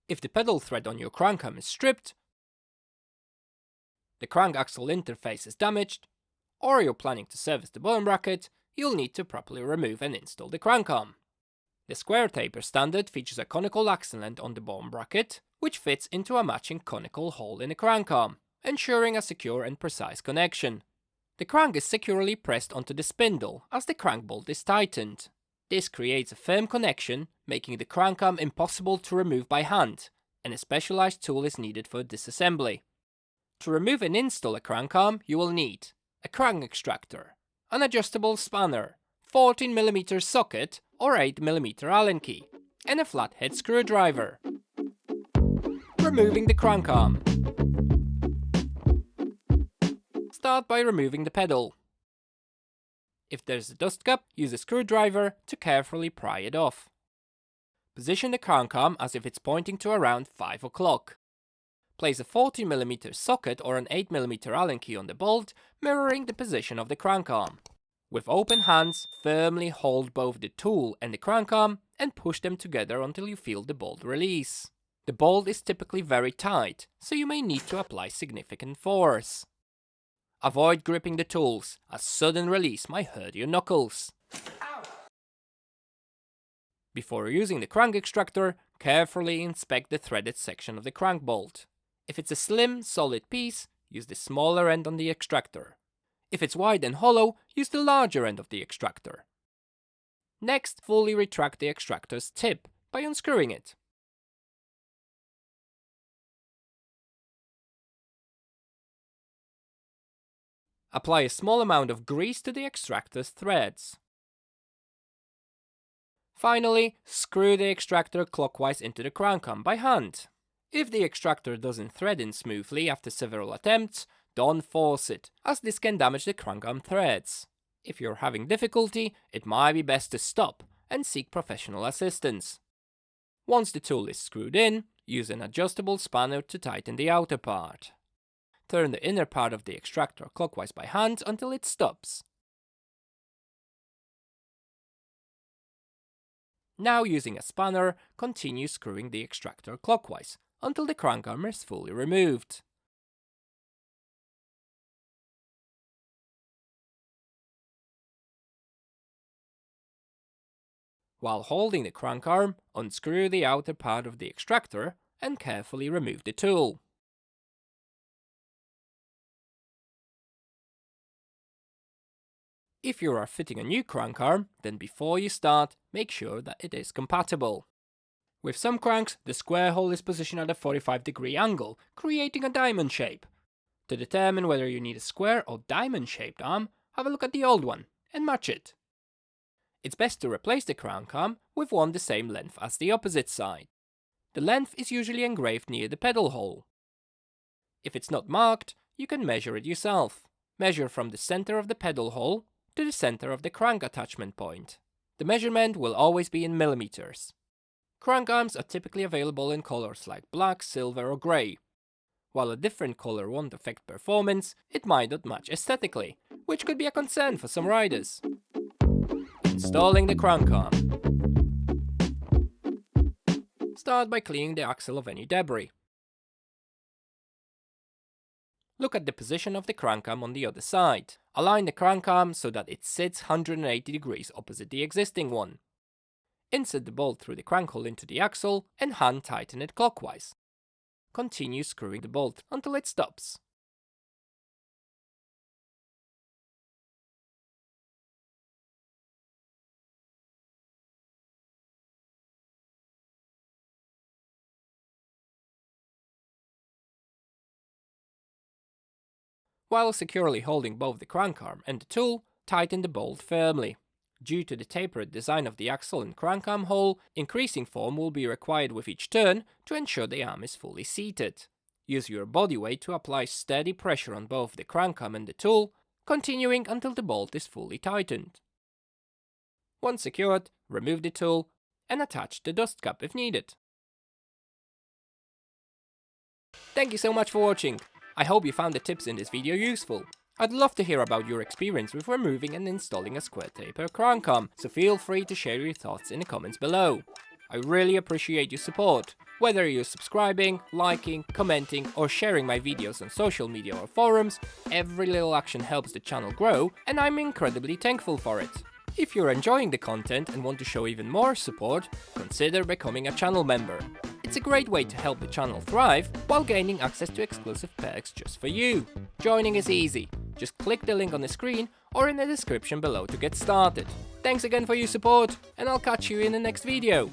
If the pedal thread on your crank arm is stripped, the crank axle interface is damaged, or you're planning to service the bottom bracket, you'll need to properly remove and install the crank arm. The square taper standard features a conical axle end on the bottom bracket, which fits into a matching conical hole in the crank arm, ensuring a secure and precise connection. The crank is securely pressed onto the spindle as the crank bolt is tightened. This creates a firm connection, making the crank arm impossible to remove by hand, and a specialized tool is needed for disassembly. To remove and install a crank arm, you will need a crank extractor, an adjustable spanner, 14mm socket or 8mm Allen key, and a flathead screwdriver. Removing the crank arm. Start by removing the pedal. If there's a dust cap, use a screwdriver to carefully pry it off. Position the crank arm as if it's pointing to around 5 o'clock. Place a 14mm socket or an 8mm Allen key on the bolt, mirroring the position of the crank arm. With open hands, firmly hold both the tool and the crank arm and push them together until you feel the bolt release. The bolt is typically very tight, so you may need to apply significant force. Avoid gripping the tools, as sudden release might hurt your knuckles. Ow! Before using the crank extractor, carefully inspect the threaded section of the crank bolt. If it's a slim, solid piece, use the smaller end on the extractor. If it's wide and hollow, use the larger end of the extractor. Next, fully retract the extractor's tip by unscrewing it. Apply a small amount of grease to the extractor's threads. Finally, screw the extractor clockwise into the crank arm by hand. If the extractor doesn't thread in smoothly after several attempts, don't force it, as this can damage the crank arm threads. If you're having difficulty, it might be best to stop and seek professional assistance. Once the tool is screwed in, use an adjustable spanner to tighten the outer part. Turn the inner part of the extractor clockwise by hand until it stops. Now, using a spanner, continue screwing the extractor clockwise until the crank arm is fully removed. While holding the crank arm, unscrew the outer part of the extractor and carefully remove the tool. If you are fitting a new crank arm, then before you start, make sure that it is compatible. With some cranks, the square hole is positioned at a 45-degree angle, creating a diamond shape. To determine whether you need a square or diamond-shaped arm, have a look at the old one and match it. It's best to replace the crank arm with one the same length as the opposite side. The length is usually engraved near the pedal hole. If it's not marked, you can measure it yourself. Measure from the center of the pedal hole to the center of the crank attachment point. The measurement will always be in millimeters. Crank arms are typically available in colors like black, silver or grey. While a different color won't affect performance, it might not match aesthetically, which could be a concern for some riders. Installing the crank arm. Start by cleaning the axle of any debris. Look at the position of the crank arm on the other side. Align the crank arm so that it sits 180 degrees opposite the existing one. Insert the bolt through the crank hole into the axle and hand tighten it clockwise. Continue screwing the bolt until it stops. While securely holding both the crank arm and the tool, tighten the bolt firmly. Due to the tapered design of the axle and crank arm hole, increasing form will be required with each turn to ensure the arm is fully seated. Use your body weight to apply steady pressure on both the crank arm and the tool, continuing until the bolt is fully tightened. Once secured, remove the tool and attach the dust cap if needed. Thank you so much for watching. I hope you found the tips in this video useful. I'd love to hear about your experience with removing and installing a square taper crank arm, so feel free to share your thoughts in the comments below. I really appreciate your support. Whether you're subscribing, liking, commenting, or sharing my videos on social media or forums, every little action helps the channel grow, and I'm incredibly thankful for it. If you're enjoying the content and want to show even more support, consider becoming a channel member. It's a great way to help the channel thrive while gaining access to exclusive perks just for you. Joining is easy. Just click the link on the screen or in the description below to get started. Thanks again for your support, and I'll catch you in the next video.